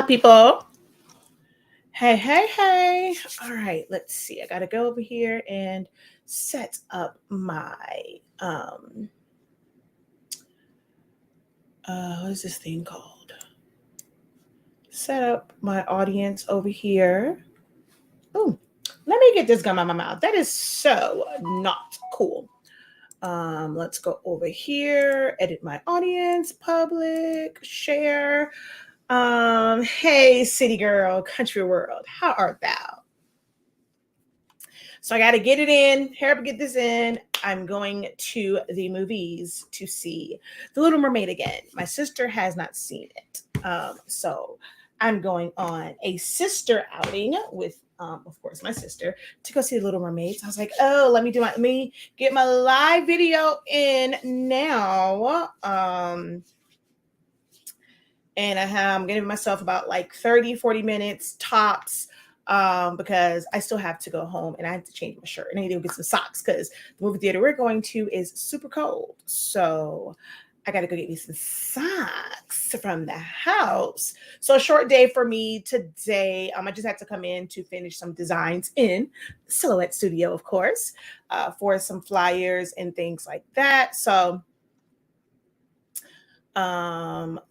People. Hey, hey, hey. All right, let's see. I got to go over here and set up my what is this thing called? Set up my audience over here. Oh, let me get this gum out of my mouth. That is so not cool. Let's go over here, edit my audience, public, share. Hey, city girl, country world, how art thou? So I got to get it in. Help get this in. I'm going to the movies to see The Little Mermaid again. My sister has not seen it. So I'm going on a sister outing with, of course, my sister to go see The Little Mermaid. So I was like, oh, let me get my live video in now. And I'm giving myself about like 30, 40 minutes tops because I still have to go home and I have to change my shirt and I need to go get some socks because the movie theater we're going to is super cold. So I got to go get me some socks from the house. So a short day for me today. I just had to come in to finish some designs in Silhouette Studio, of course, for some flyers and things like that. So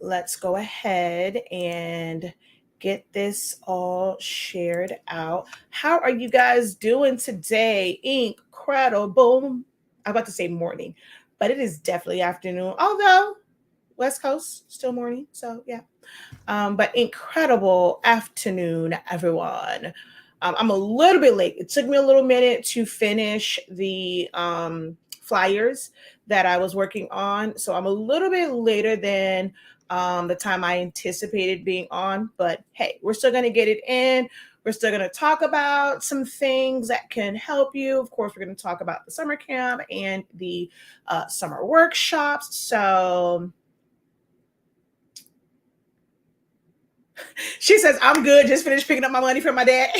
let's go ahead and get this all shared out. How are you guys doing today? Incredible. I'm about to say morning, but it is definitely afternoon, although West Coast still morning. So yeah. But incredible afternoon, everyone. I'm a little bit late. It took me a little minute to finish the flyers that I was working on. So I'm a little bit later than the time I anticipated being on. But hey, we're still going to get it in. We're still going to talk about some things that can help you. Of course, we're going to talk about the summer camp and the summer workshops. So she says, I'm good. Just finished picking up my money from my dad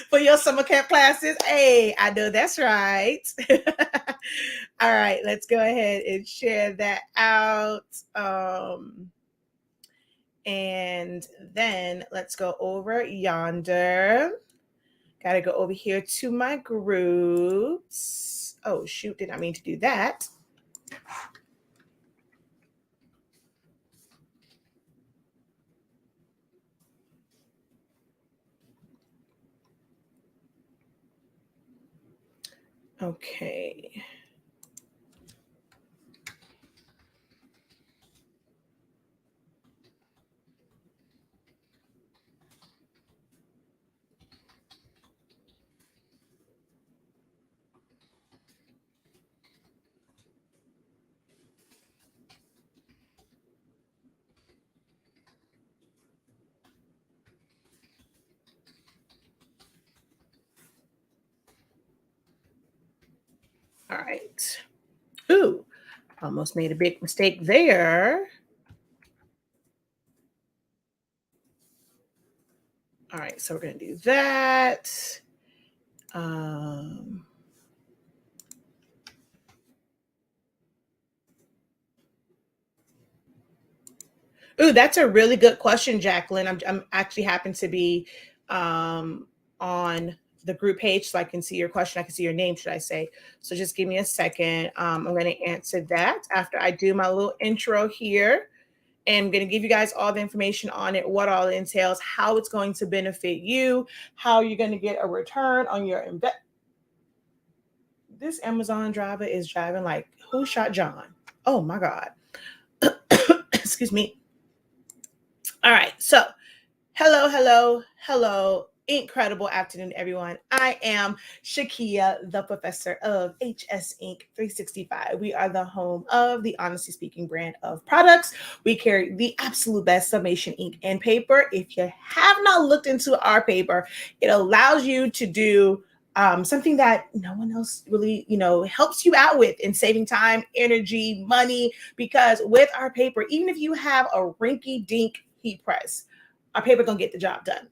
for your summer camp classes. Hey, I know that's right. All right, let's go ahead and share that out. And then let's go over yonder. Got to go over here to my groups. Oh, shoot. Did I mean to do that? Okay. All right. Ooh, almost made a big mistake there. All right, so we're going to do that. Ooh, that's a really good question, Jacqueline. I'm actually happen to be on the group page so I can see your question. I can see your name, should I say. So just give me a second. I'm going to answer that after I do my little intro here. And I'm going to give you guys all the information on it, what all it entails, how it's going to benefit you, how you're going to get a return on your investment. This Amazon driver is driving like, who shot John? Oh my God. Excuse me. All right. So, hello. Incredible afternoon, everyone. I am Shakia, the professor of HS Inc. 365. We are the home of the Honestly Speaking brand of products. We carry the absolute best summation ink and paper. If you have not looked into our paper, it allows you to do something that no one else really, helps you out with in saving time, energy, money. Because with our paper, even if you have a rinky-dink heat press, our paper gonna get the job done.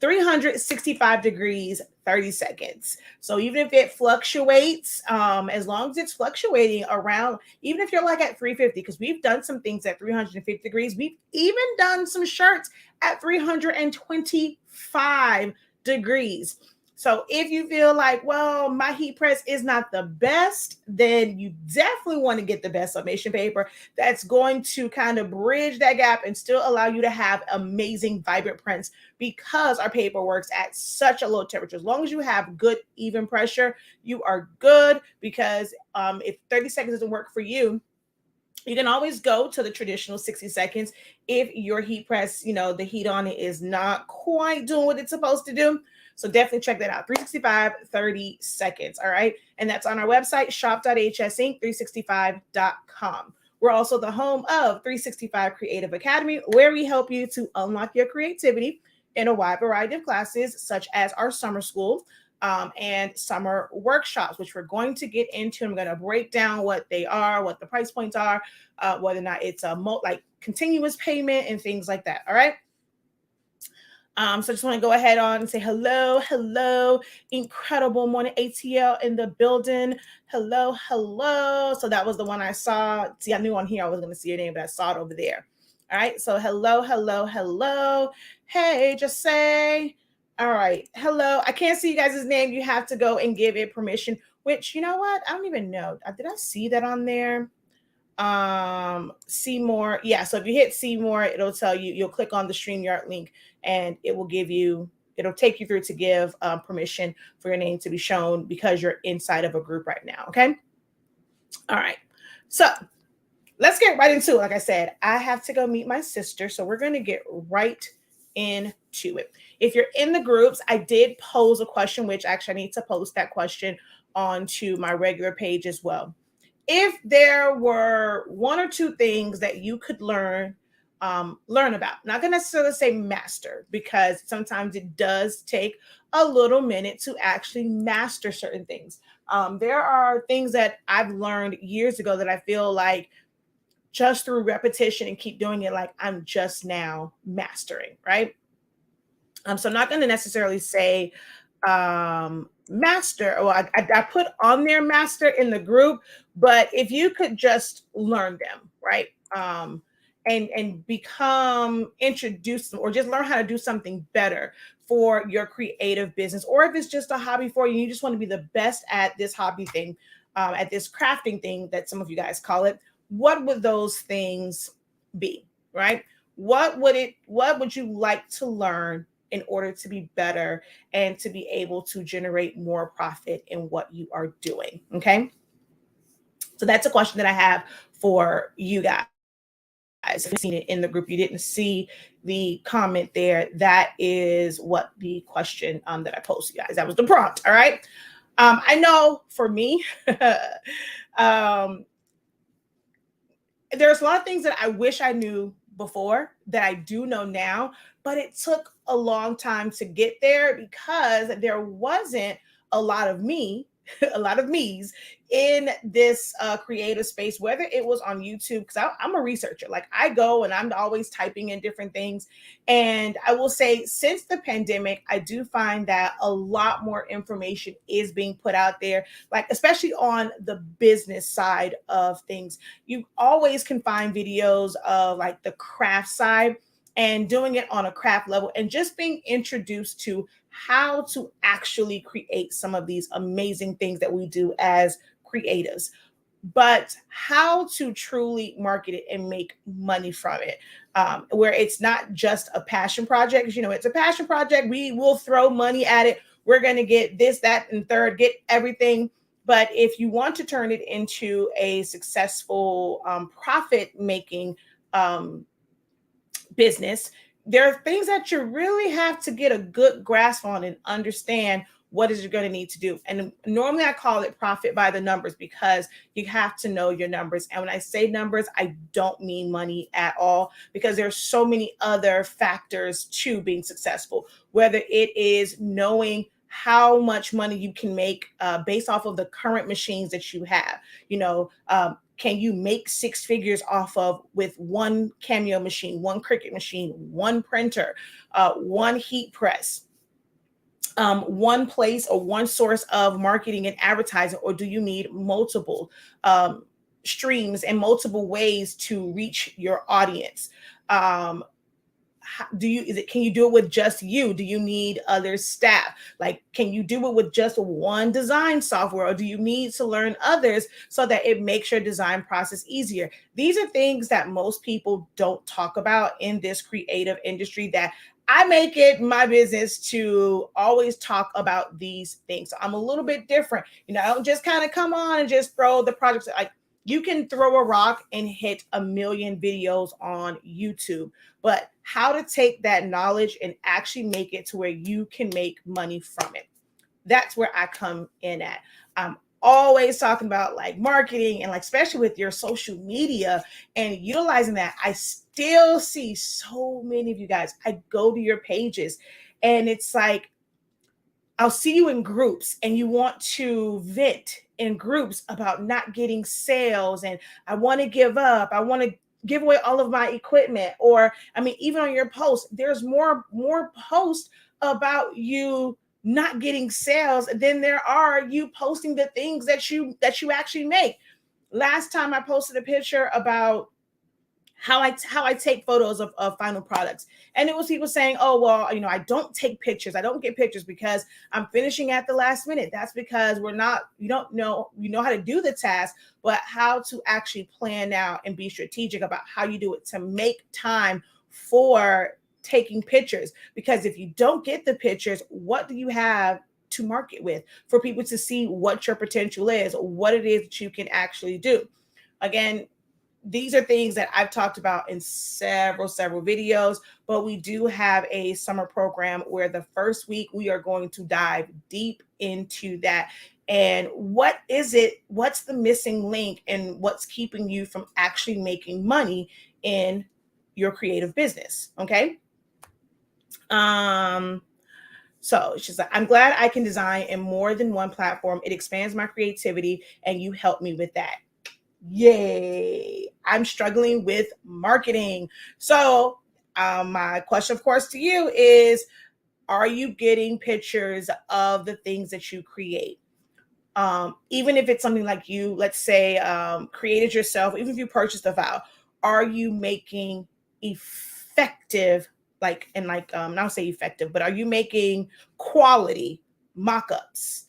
365 degrees, 30 seconds. So even if it fluctuates, as long as it's fluctuating around, even if you're like at 350, because we've done some things at 350 degrees, we've even done some shirts at 325 degrees. So if you feel like, well, my heat press is not the best, then you definitely want to get the best summation paper that's going to kind of bridge that gap and still allow you to have amazing, vibrant prints, because our paper works at such a low temperature. As long as you have good, even pressure, you are good, because if 30 seconds doesn't work for you, you can always go to the traditional 60 seconds if your heat press, the heat on it is not quite doing what it's supposed to do. So definitely check that out. 365, 30 seconds. All right. And that's on our website, shop.hsinc365.com. We're also the home of 365 Creative Academy, where we help you to unlock your creativity in a wide variety of classes, such as our summer school, and summer workshops, which we're going to get into. I'm going to break down what they are, what the price points are, whether or not it's a like continuous payment and things like that. All right. So I just want to go ahead on and say hello, incredible morning, ATL in the building. Hello. So that was the one I saw. See, I knew on here I was going to see your name, but I saw it over there. All right. So hello. Hey, just say. All right. Hello. I can't see you guys' name. You have to go and give it permission, which, you know what? I don't even know. Did I see that on there? See more. Yeah. So if you hit see more, it'll tell you, you'll click on the StreamYard link and it'll take you through to give permission for your name to be shown, because you're inside of a group right now. Okay. All right. So let's get right into it. Like I said, I have to go meet my sister. So we're going to get right into it. If you're in the groups, I did pose a question, which actually I need to post that question onto my regular page as well. If there were one or two things that you could learn about, not going to necessarily say master, because sometimes it does take a little minute to actually master certain things. There are things that I've learned years ago that I feel like just through repetition and keep doing it, like I'm just now mastering, right? So I'm not going to necessarily say master. Well, I put on there master in the group, but if you could just learn them, right? And become introduced or just learn how to do something better for your creative business, or if it's just a hobby for you, you just want to be the best at this hobby thing, at this crafting thing that some of you guys call it. What would those things be, right? What would you like to learn in order to be better and to be able to generate more profit in what you are doing? Okay. So that's a question that I have for you guys. If you've seen it in the group, you didn't see the comment there, that is what the question that I posted, guys. That was the prompt. All right. I know for me, there's a lot of things that I wish I knew before that I do know now, but it took a long time to get there because there wasn't a lot of me, a lot of me's in this creative space, whether it was on YouTube, because I'm a researcher. Like I go and I'm always typing in different things. And I will say, since the pandemic, I do find that a lot more information is being put out there, like especially on the business side of things. You always can find videos of like the craft side and doing it on a craft level and just being introduced to how to actually create some of these amazing things that we do as creatives, but how to truly market it and make money from it, where it's not just a passion project. It's a passion project. We will throw money at it. We're going to get this, that, and third, get everything. But if you want to turn it into a successful profit-making business, there are things that you really have to get a good grasp on and understand what is you're going to need to do. And normally I call it profit by the numbers, because you have to know your numbers. And when I say numbers, I don't mean money at all, because there's so many other factors to being successful, whether it is knowing how much money you can make based off of the current machines that you have. can you make six figures off of with one Cameo machine, one Cricut machine, one printer, one heat press, one place or one source of marketing and advertising, or do you need multiple streams and multiple ways to reach your audience? Can you do it with just you? Do you need other staff? Like, can you do it with just one design software, or do you need to learn others so that it makes your design process easier? These are things that most people don't talk about in this creative industry, that I make it my business to always talk about these things. So I'm a little bit different. I don't just kind of come on and just throw the projects. Like, you can throw a rock and hit a million videos on YouTube, but how to take that knowledge and actually make it to where you can make money from it. That's where I come in at. I'm always talking about like marketing and like, especially with your social media and utilizing that. I still see so many of you guys, I go to your pages and it's like, I'll see you in groups and you want to vent in groups about not getting sales and I want to give up. I want to give away all of my equipment. Or, I mean, even on your post, there's more posts about you not getting sales than there are you posting the things that you actually make. Last time I posted a picture about how I take photos of final products. And it was people saying, oh, well, I don't take pictures. I don't get pictures because I'm finishing at the last minute. That's because you don't know how to do the task, but how to actually plan out and be strategic about how you do it to make time for taking pictures. Because if you don't get the pictures, what do you have to market with for people to see what your potential is, what it is that you can actually do? Again, these are things that I've talked about in several videos, but we do have a summer program where the first week we are going to dive deep into that. And what is it? What's the missing link and what's keeping you from actually making money in your creative business? Okay. So she's like, I'm glad I can design in more than one platform. It expands my creativity and you help me with that. Yay. I'm struggling with marketing. So my question, of course, to you is, are you getting pictures of the things that you create? Even if it's something like you, let's say, created yourself, even if you purchased a file, are you making effective, not say effective, but are you making quality mock-ups?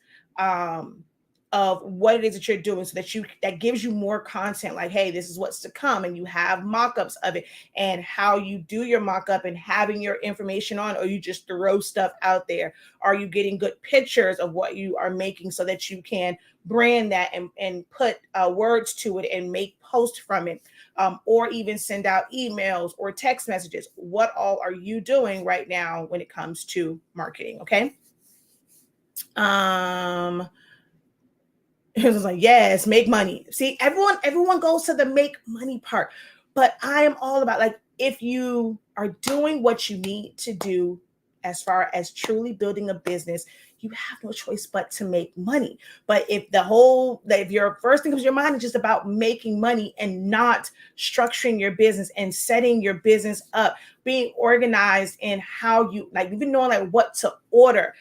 Of what it is that you're doing, so that gives you more content, like, hey, this is what's to come, and you have mock-ups of it and how you do your mock-up and having your information on, or you just throw stuff out there. Are you getting good pictures of what you are making so that you can brand that and put words to it and make posts from it, or even send out emails or text messages? What all are you doing right now when it comes to marketing? Okay. It was like, yes, make money. See, everyone goes to the make money part, but I am all about, like, if you are doing what you need to do as far as truly building a business, you have no choice but to make money. But if your first thing comes to your mind is just about making money and not structuring your business and setting your business up, being organized in how you, like, even knowing like what to order,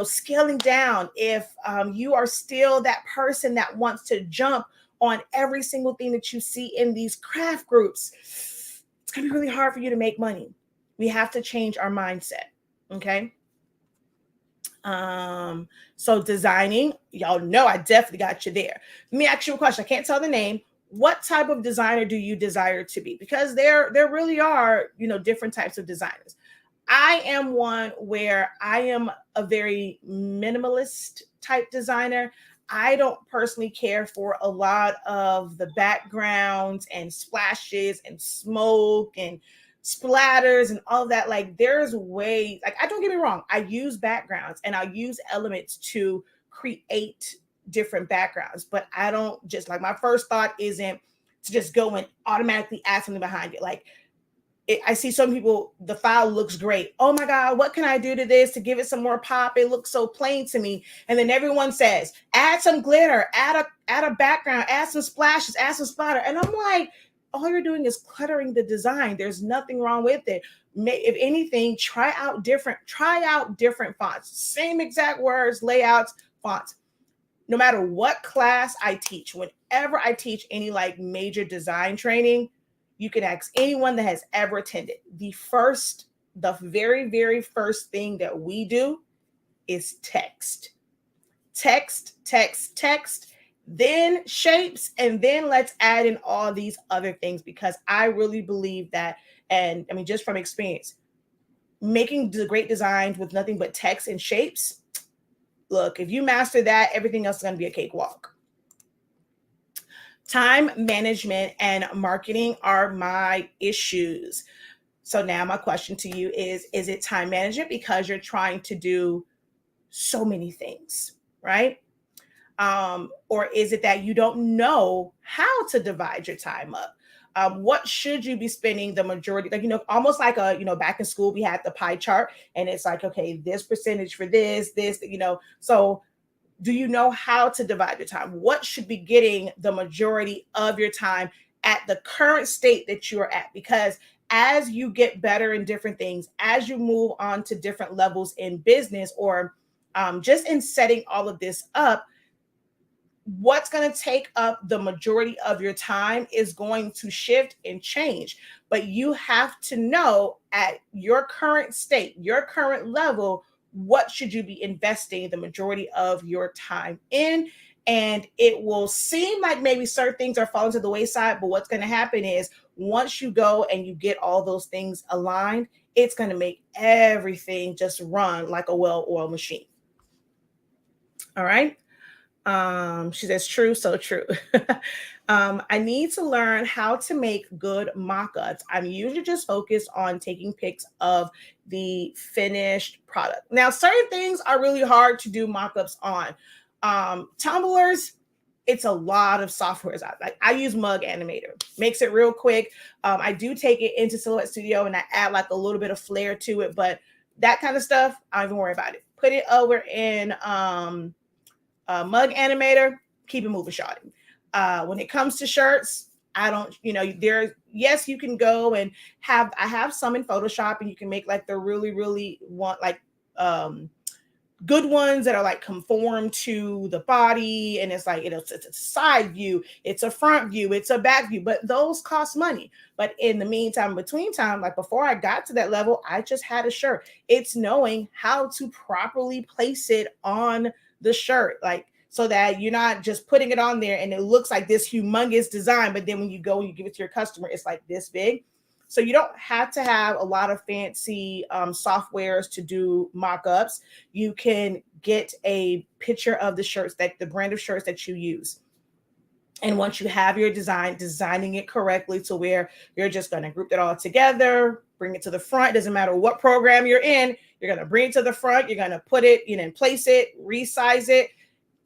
scaling down. If you are still that person that wants to jump on every single thing that you see in these craft groups, it's going to be really hard for you to make money. We have to change our mindset. Okay. So designing, y'all know I definitely got you there. Let me ask you a question. I can't tell the name. What type of designer do you desire to be? Because there really are, different types of designers. I am one where I am a very minimalist type designer. I don't personally care for a lot of the backgrounds and splashes and smoke and splatters and all of that. Like, there's ways, like, I don't get me wrong, I use backgrounds and I use elements to create different backgrounds, but I don't just, like, my first thought isn't to just go and automatically add something behind it. Like, I see some people, the file looks great. Oh my God, what can I do to this to give it some more pop? It looks so plain to me. And then everyone says, add some glitter, add a background, add some splashes, add some splatter. And I'm like, all you're doing is cluttering the design. There's nothing wrong with it. If anything, try out different fonts, same exact words, layouts, fonts. No matter what class I teach, whenever I teach any like major design training, you can ask anyone that has ever attended. The very, very first thing that we do is text, then shapes, and then let's add in all these other things, because I really believe that, and I mean, just from experience, making the great designs with nothing but text and shapes, look, if you master that, everything else is going to be a cakewalk. Time management and marketing are my issues. So now my question to you is it time management because you're trying to do so many things, right? Or is it that you don't know how to divide your time up? What should you be spending the majority, like, almost like back in school, we had the pie chart, and it's like, okay, this percentage for this, so do you know how to divide your time? What should be getting the majority of your time at the current state that you're at? Because as you get better in different things, as you move on to different levels in business, or just in setting all of this up, what's going to take up the majority of your time is going to shift and change. But you have to know at your current state, your current level, what should you be investing the majority of your time in? And it will seem like maybe certain things are falling to the wayside, but what's going to happen is once you go and you get all those things aligned, it's going to make everything just run like a well-oiled machine. All right. She says, true, so true. I need to learn how to make good mock-ups. I'm usually just focused on taking pics of the finished product. Now, certain things are really hard to do mock-ups on. Tumblers, it's a lot of softwares. Like I use Mug Animator, makes it real quick. I do take it into Silhouette Studio and I add like a little bit of flair to it, but that kind of stuff, I don't even worry about it. Put it over in Mug Animator, keep it moving, shawty. When it comes to shirts, I don't, yes, you can go and I have some in Photoshop, and you can make like the really, really good ones that are like conform to the body. And it's like, it's a side view, it's a front view, it's a back view, but those cost money. But in the meantime, between time, like before I got to that level, I just had a shirt. It's knowing how to properly place it on the shirt, like, so that you're not just putting it on there and it looks like this humongous design, but then when you go and you give it to your customer, it's like this big. So you don't have to have a lot of fancy softwares to do mock-ups. You can get a picture of the brand of shirts that you use. And once you have your designing it correctly to where you're just going to group it all together, bring it to the front. Doesn't matter what program you're in, you're going to bring it to the front. You're going to put it, place it, resize it,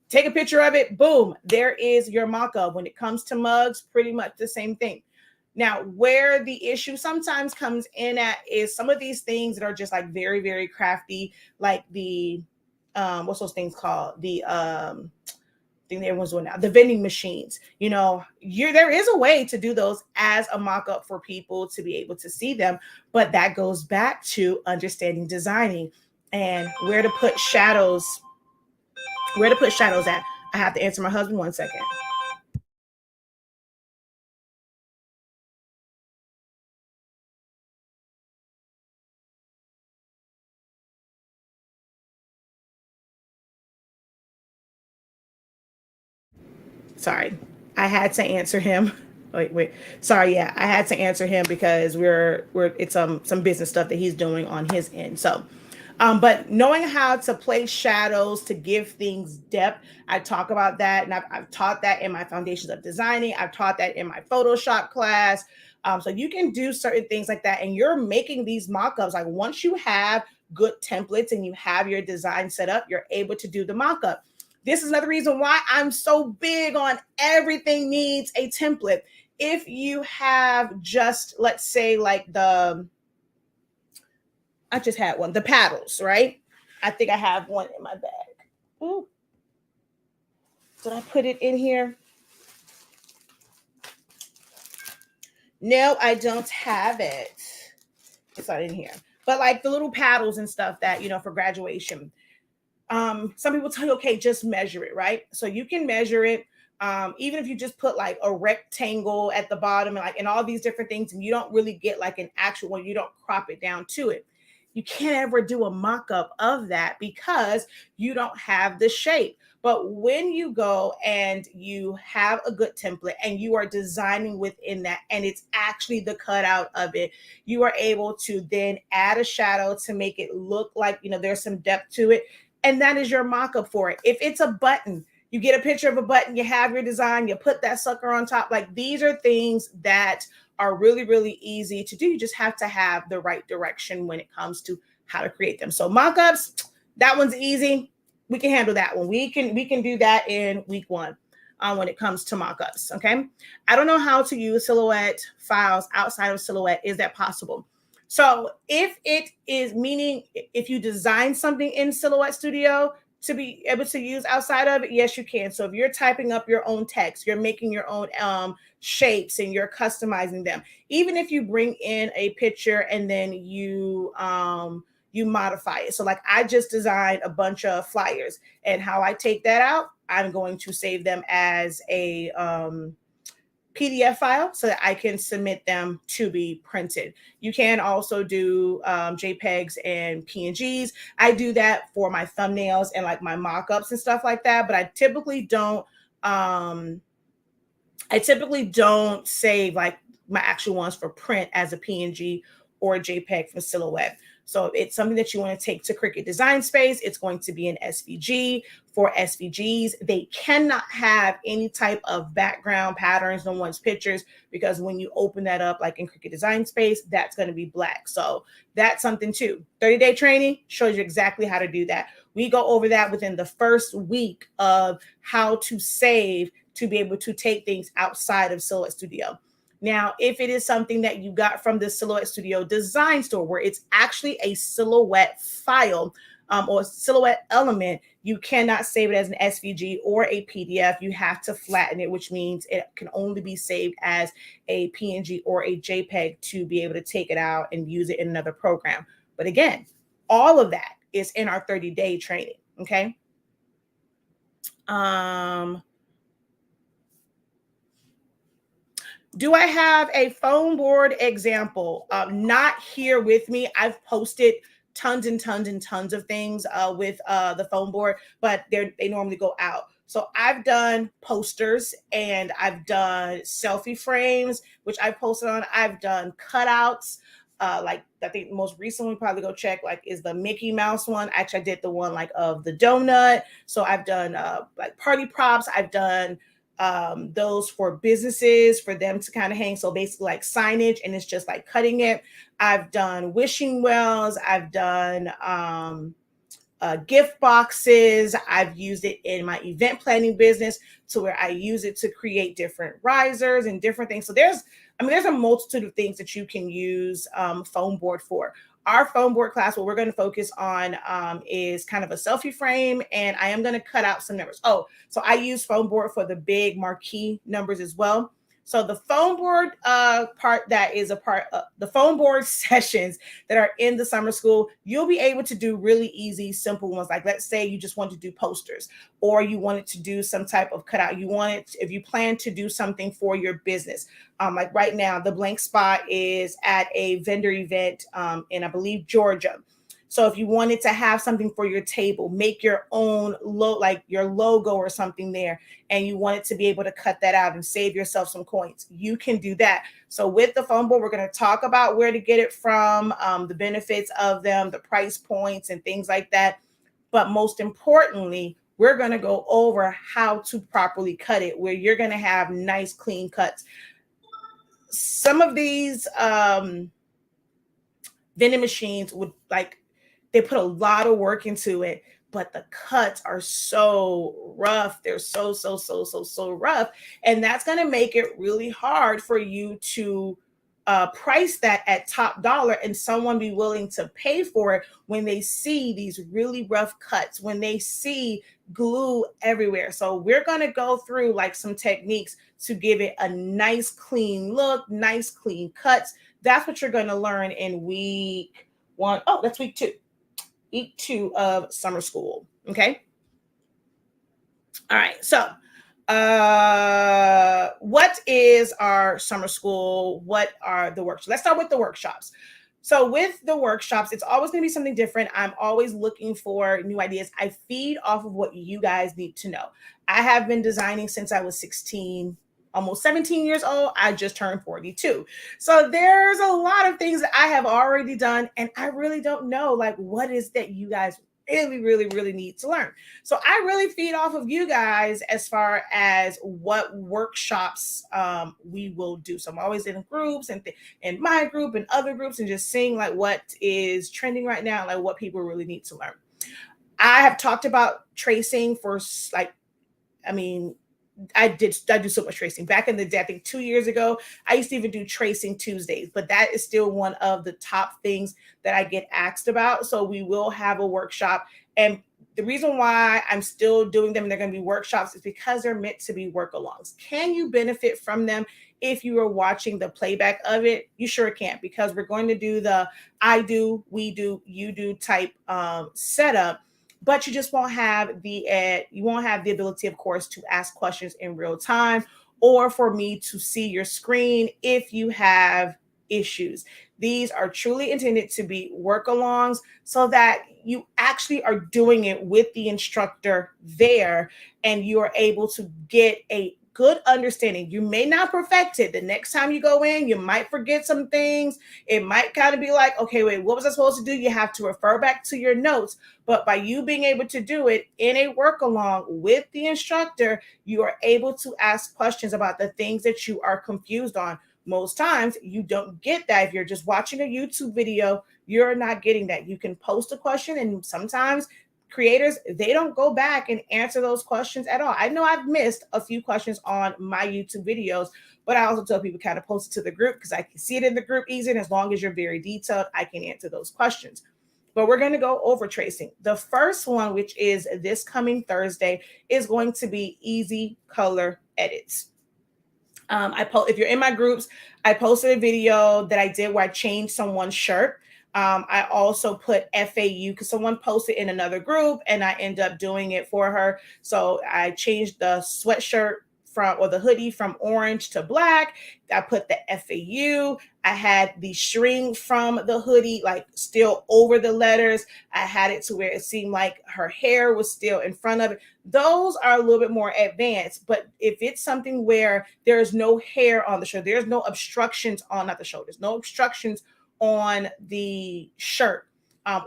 take a picture of it. Boom, there is your mock-up. When it comes to mugs, pretty much the same thing. Now, where the issue sometimes comes in at is some of these things that are just like very, very crafty, like the, what's those things called? The, thing that everyone's doing now, the vending machines. There is a way to do those as a mock-up for people to be able to see them, but that goes back to understanding designing and where to put shadows at. I have to answer my husband 1 second. Sorry, I had to answer him. Wait. Sorry, yeah, I had to answer him because it's some business stuff that he's doing on his end. So, but knowing how to place shadows to give things depth, I talk about that, and I've taught that in my Foundations of Designing. I've taught that in my Photoshop class. So you can do certain things like that, and you're making these mock-ups. Like once you have good templates and you have your design set up, you're able to do the mock-up. This is another reason why I'm so big on everything needs a template. if you have just, let's say like I just had one, the paddles, right? I think I have one in my bag. Ooh. Did I put it in here? No, I don't have it. It's not in here. But like the little paddles and stuff that, for graduation. Some people tell you, okay, just measure it, right? So you can measure it. Even if you just put like a rectangle at the bottom and all these different things, and you don't really get like an actual one, you don't crop it down to it. You can't ever do a mock-up of that because you don't have the shape. But when you go and you have a good template and you are designing within that, and it's actually the cutout of it, you are able to then add a shadow to make it look like, there's some depth to it. And that is your mock-up for it. If it's a button, you get a picture of a button, you have your design, you put that sucker on top. Like, these are things that are really, really easy to do. You just have to have the right direction when it comes to how to create them. So mock-ups, that one's easy. We can handle that one. We can do that in week 1 when it comes to mock-ups. Okay. I don't know how to use Silhouette files outside of Silhouette. Is that possible? So if it is, meaning if you design something in Silhouette Studio to be able to use outside of it, yes, you can. So if you're typing up your own text, you're making your own shapes and you're customizing them. Even if you bring in a picture and then you modify it. So like I just designed a bunch of flyers, and how I take that out, I'm going to save them as a PDF file so that I can submit them to be printed. You can also do JPEGs and PNGs. I do that for my thumbnails and like my mock-ups and stuff like that, but I typically don't save like my actual ones for print as a PNG or a JPEG from Silhouette. So if it's something that you want to take to Cricut Design Space, it's going to be an SVG. For SVGs, they cannot have any type of background patterns, no one's pictures, because when you open that up, like in Cricut Design Space, that's going to be black. So that's something too. 30-day training shows you exactly how to do that. We go over that within the first week of how to save to be able to take things outside of Silhouette Studio. Now, if it is something that you got from the Silhouette Studio Design Store, where it's actually a Silhouette file or Silhouette element, you cannot save it as an SVG or a PDF. You have to flatten it, which means it can only be saved as a PNG or a JPEG to be able to take it out and use it in another program. But again, all of that is in our 30-day training, okay? Do I have a foam board example? Not here with me. I've posted tons and tons and tons of things with the foam board, but they normally go out. So I've done posters and I've done selfie frames, which I posted on. I've done cutouts. Like I think most recently, probably go check, like is the Mickey Mouse one. Actually, I did the one like of the donut. So I've done like party props. I've done those for businesses for them to kind of hang. So basically like signage, and it's just like cutting it. I've done wishing wells. I've done gift boxes. I've used it in my event planning business to where I use it to create different risers and different things. So there's a multitude of things that you can use foam board for. Our foam board class, what we're going to focus on is kind of a selfie frame, and I am going to cut out some numbers. Oh, so I use foam board for the big marquee numbers as well. So the foam board part that is a part of the foam board sessions that are in the summer school, you'll be able to do really easy, simple ones. Like let's say you just want to do posters, or you wanted to do some type of cutout. If you plan to do something for your business. Like right now, the blank spot is at a vendor event in, I believe, Georgia. So if you wanted to have something for your table, make your own like your logo or something there, and you wanted to be able to cut that out and save yourself some coins, you can do that. So with the foam board, we're going to talk about where to get it from, the benefits of them, the price points and things like that. But most importantly, we're going to go over how to properly cut it, where you're going to have nice, clean cuts. Some of these vending machines would they put a lot of work into it, but the cuts are so rough. They're so rough. And that's going to make it really hard for you to price that at top dollar and someone be willing to pay for it when they see these really rough cuts, when they see glue everywhere. So we're going to go through like some techniques to give it a nice clean look, nice clean cuts. That's what you're going to learn in week 1. Oh, that's week 2. Week 2 of summer school. Okay. All right. So what is our summer school? What are the workshops? Let's start with the workshops. So with the workshops, it's always going to be something different. I'm always looking for new ideas. I feed off of what you guys need to know. I have been designing since I was 16, almost 17 years old. I just turned 42. So there's a lot of things that I have already done, and I really don't know like what is that you guys really need to learn. So I really feed off of you guys as far as what workshops we will do. So I'm always in groups and in my group and other groups and just seeing like what is trending right now, like what people really need to learn. I have talked about tracing for like, I mean, I do so much tracing. Back in the day, I think 2 years ago, I used to even do tracing Tuesdays, but that is still one of the top things that I get asked about. So we will have a workshop. And the reason why I'm still doing them and they're going to be workshops is because they're meant to be work-alongs. Can you benefit from them if you are watching the playback of it? You sure can, because we're going to do the I do, we do, you do type setup. But you just won't have the ability, of course, to ask questions in real time or for me to see your screen if you have issues. These are truly intended to be work-alongs so that you actually are doing it with the instructor there and you are able to get a good understanding. You may not perfect it. The next time you go in, you might forget some things. It might kind of be like, okay, wait, what was I supposed to do? You have to refer back to your notes. But by you being able to do it in a work along with the instructor, you are able to ask questions about the things that you are confused on. Most times you don't get that. If you're just watching a YouTube video, you're not getting that. You can post a question, and sometimes creators, they don't go back and answer those questions at all. I know I've missed a few questions on my YouTube videos, but I also tell people kind of post it to the group because I can see it in the group easy. And as long as you're very detailed, I can answer those questions. But we're going to go over tracing. The first one, which is this coming Thursday, is going to be easy color edits. If you're in my groups, I posted a video that I did where I changed someone's shirt. I also put FAU because someone posted in another group and I end up doing it for her. So I changed the sweatshirt or the hoodie from orange to black. I put the FAU. I had the string from the hoodie like still over the letters. I had it to where it seemed like her hair was still in front of it. Those are a little bit more advanced, but if it's something where there is no hair on the shoulder, there's no obstructions on, not the shoulders, no obstructions on the shirt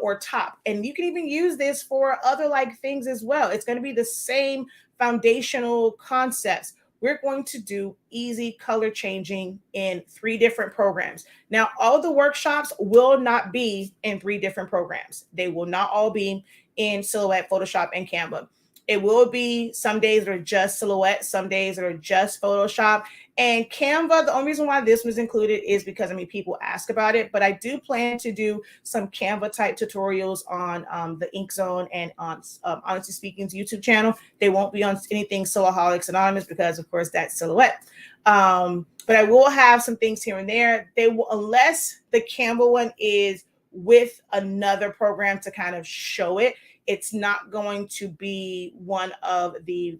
or top. And you can even use this for other like things as well. It's going to be the same foundational concepts. We're going to do easy color changing in 3 different programs. Now, all the workshops will not be in 3 different programs. They will not all be in Silhouette, Photoshop, and Canva. It will be some days that are just Silhouette, some days that are just Photoshop. And Canva, the only reason why this was included is because, people ask about it, but I do plan to do some Canva type tutorials on the Ink Zone and on Honestly Speaking's YouTube channel. They won't be on anything Silhouaholics Anonymous because, of course, that's Silhouette. But I will have some things here and there. They will, unless the Canva one is with another program to kind of show it, it's not going to be one of the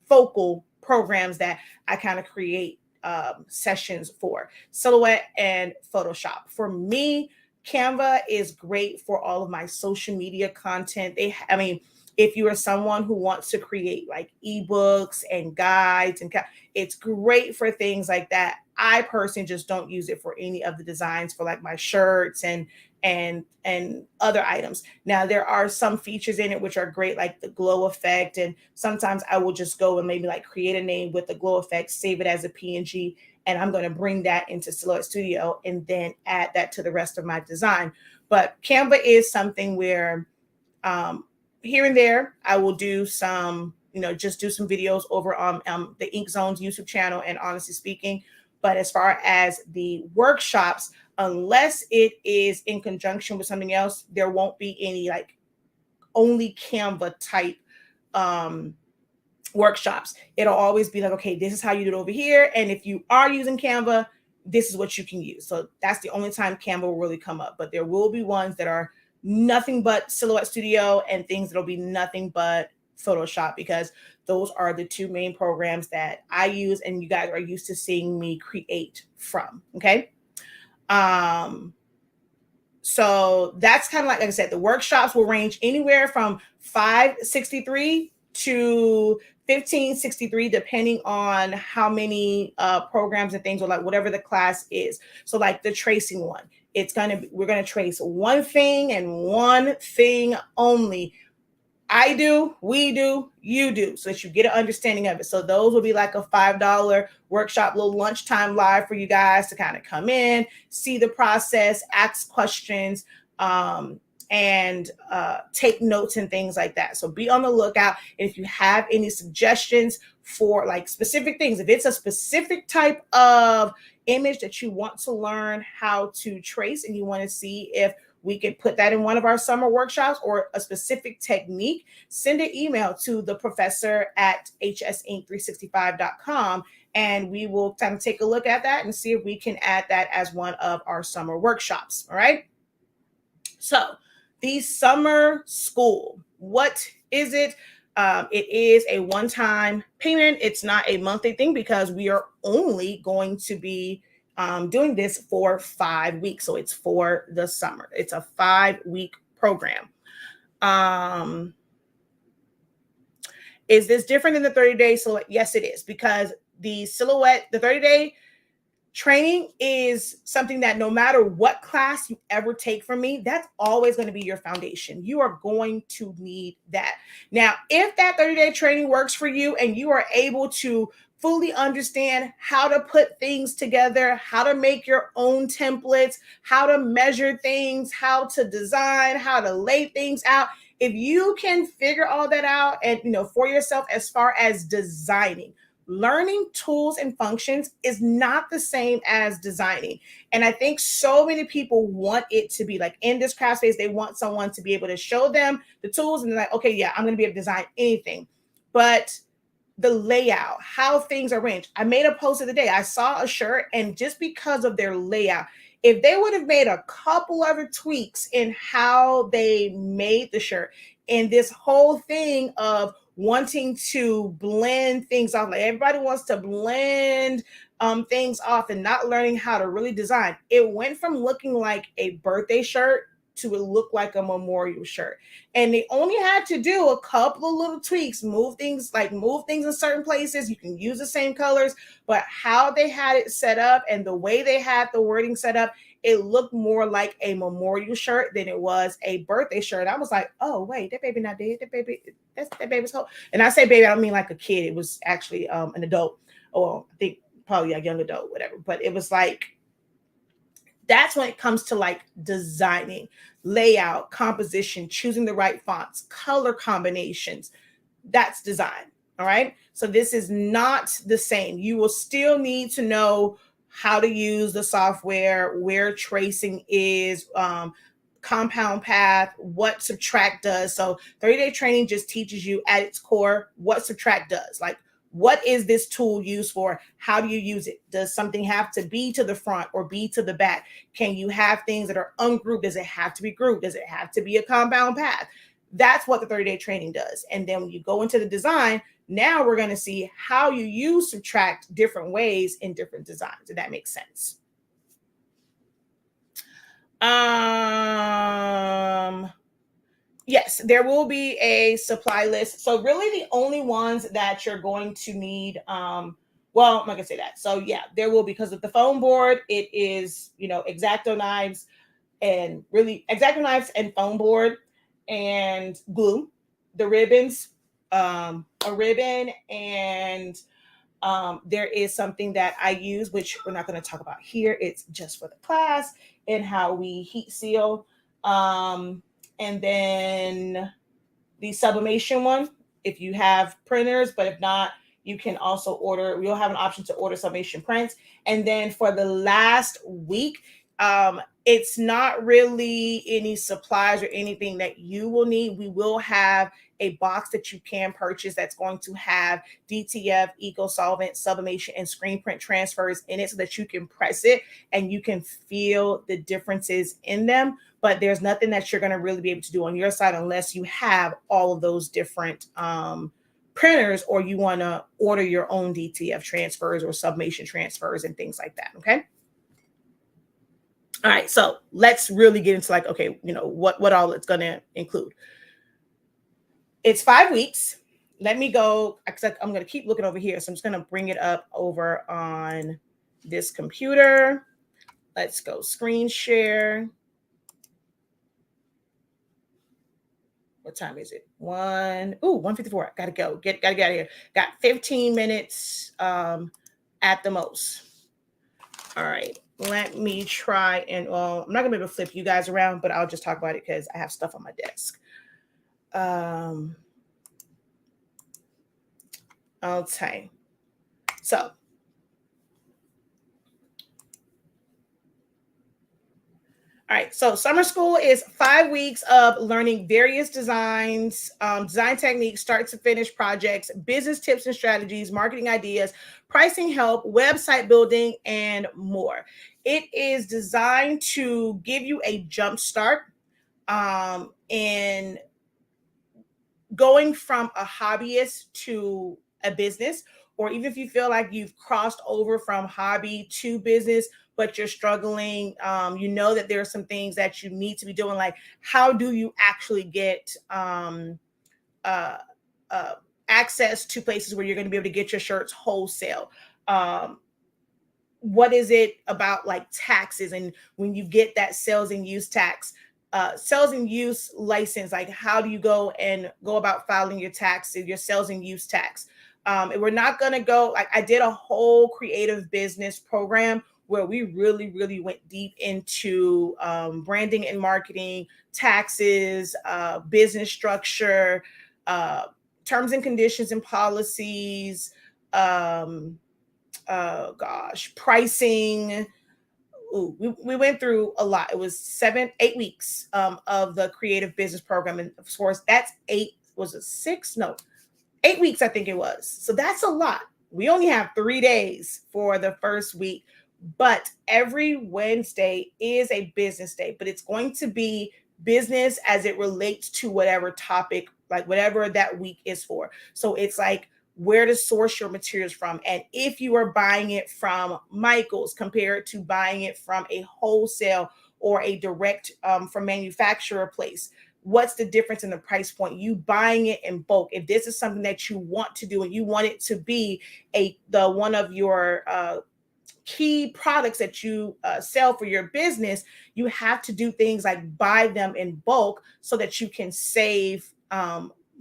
focal programs that I kind of create sessions for. Silhouette and Photoshop. For me, Canva is great for all of my social media content. If you are someone who wants to create like ebooks and guides, it's great for things like that. I personally just don't use it for any of the designs for like my shirts and other items. Now, there are some features in it which are great, like the glow effect. And sometimes I will just go and maybe like create a name with the glow effect, save it as a PNG, and I'm going to bring that into Silhouette Studio and then add that to the rest of my design. But Canva is something where here and there, I will do some, just do some videos over on the Ink Zones YouTube channel and Honestly Speaking. But as far as the workshops, unless it is in conjunction with something else, there won't be any like only Canva type workshops. It'll always be like, okay, this is how you do it over here. And if you are using Canva, this is what you can use. So that's the only time Canva will really come up. But there will be ones that are nothing but Silhouette Studio and things that'll be nothing but Photoshop, because those are the two main programs that I use and you guys are used to seeing me create from. Okay. So that's kind of like I said, the workshops will range anywhere from $563 to $1563, depending on how many programs and things, or like whatever the class is. So like the tracing one, we're gonna trace one thing and one thing only. I do, we do, you do, so that you get an understanding of it. So those will be like a $5 workshop, little lunchtime live for you guys to kind of come in, see the process, ask questions, and take notes and things like that. So be on the lookout. And if you have any suggestions for like specific things, if it's a specific type of image that you want to learn how to trace and you want to see if we could put that in one of our summer workshops, or a specific technique, send an email to the professor at hsink365.com, and we will kind of take a look at that and see if we can add that as one of our summer workshops. All right. So the summer school, what is it? It is a one-time payment. It's not a monthly thing because we are only going to be doing this for 5 weeks. So it's for the summer. It's a 5-week program. Is this different than the 30-day silhouette? Yes, it is, because the 30-day training is something that no matter what class you ever take from me, that's always going to be your foundation. You are going to need that. Now, if that 30-day training works for you and you are able to fully understand how to put things together, how to make your own templates, how to measure things, how to design, how to lay things out, if you can figure all that out and, for yourself, as far as designing, learning tools and functions is not the same as designing. And I think so many people want it to be like, in this craft space, they want someone to be able to show them the tools and they're like, okay, yeah, I'm going to be able to design anything. But the layout, how things are arranged. I made a post of the day. I saw a shirt, and just because of their layout, if they would have made a couple other tweaks in how they made the shirt, and this whole thing of wanting to blend things off, like everybody wants to blend things off and not learning how to really design, it went from looking like a birthday shirt to it look like a memorial shirt. And they only had to do a couple of little tweaks, move things in certain places. You can use the same colors, but how they had it set up and the way they had the wording set up, it looked more like a memorial shirt than it was a birthday shirt. I was like, oh wait, that baby not dead. That baby's whole. And I say baby, I don't mean like a kid. It was actually an adult. Well, I think probably a young adult, whatever. But it was like, that's when it comes to like designing, layout, composition, choosing the right fonts, color combinations. That's design. All right. So this is not the same. You will still need to know how to use the software, where tracing is, compound path, what subtract does. So 30-day training just teaches you at its core what subtract does. Like, what is this tool used for? How do you use it? Does something have to be to the front or be to the back? Can you have things that are ungrouped? Does it have to be grouped? Does it have to be a compound path? That's what the 30-day training does. And then when you go into the design, now we're going to see how you use subtract different ways in different designs. If that makes sense. Yes, there will be a supply list. So really the only ones that you're going to need, well, I'm not gonna say that. So yeah, there will, because of the foam board, it is, X-Acto knives and foam board and glue, the ribbons, a ribbon, and there is something that I use, which we're not going to talk about here. It's just for the class and how we heat seal. And then the sublimation one if you have printers, but if not, you can also order. We'll have an option to order sublimation prints. And then for the last week, it's not really any supplies or anything that you will need. We will have a box that you can purchase that's going to have DTF, eco solvent, sublimation, and screen print transfers in it so that you can press it and you can feel the differences in them. But there's nothing that you're going to really be able to do on your side unless you have all of those different printers, or you want to order your own DTF transfers or sublimation transfers and things like that. Okay. All right, so let's really get into like, okay, what all it's going to include. It's 5 weeks. Let me go, because I'm going to keep looking over here. So I'm just going to bring it up over on this computer. Let's go screen share. What time is it? 1:54. Gotta go. Gotta get out of here. Got 15 minutes at the most. All right. Let me try and I'm not gonna be able to flip you guys around, but I'll just talk about it because I have stuff on my desk. Okay. So all right, so summer school is 5 weeks of learning various designs, design techniques, start to finish projects, business tips and strategies, marketing ideas, pricing help, website building, and more. It is designed to give you a jump start in going from a hobbyist to a business, or even if you feel like you've crossed over from hobby to business, but you're struggling, you know that there are some things that you need to be doing, like how do you actually get access to places where you're going to be able to get your shirts wholesale? What is it about like taxes, and when you get that sales and use tax, sales and use license, like how do you go about filing your taxes, your sales and use tax? And we're not going to go, like I did a whole creative business program where we really, really went deep into branding and marketing, taxes, business structure, terms and conditions and policies, pricing. Ooh, we went through a lot. It was 7-8 weeks of the creative business program. And of course, that's 8, was it 6? No, 8 weeks, I think it was. So that's a lot. We only have 3 days for the first week, but every Wednesday is a business day, but it's going to be business as it relates to whatever topic, like whatever that week is for. So it's like where to source your materials from. And if you are buying it from Michael's compared to buying it from a wholesale or a direct from manufacturer place, what's the difference in the price point? You buying it in bulk. If this is something that you want to do and you want it to be the one of your key products that you sell for your business, you have to do things like buy them in bulk so that you can save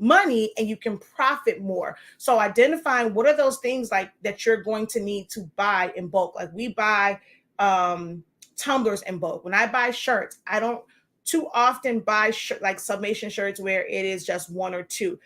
money and you can profit more. So identifying what are those things like that you're going to need to buy in bulk. Like we buy tumblers in bulk. When I buy shirts, I don't too often buy like sublimation shirts where it is just 1 or 2.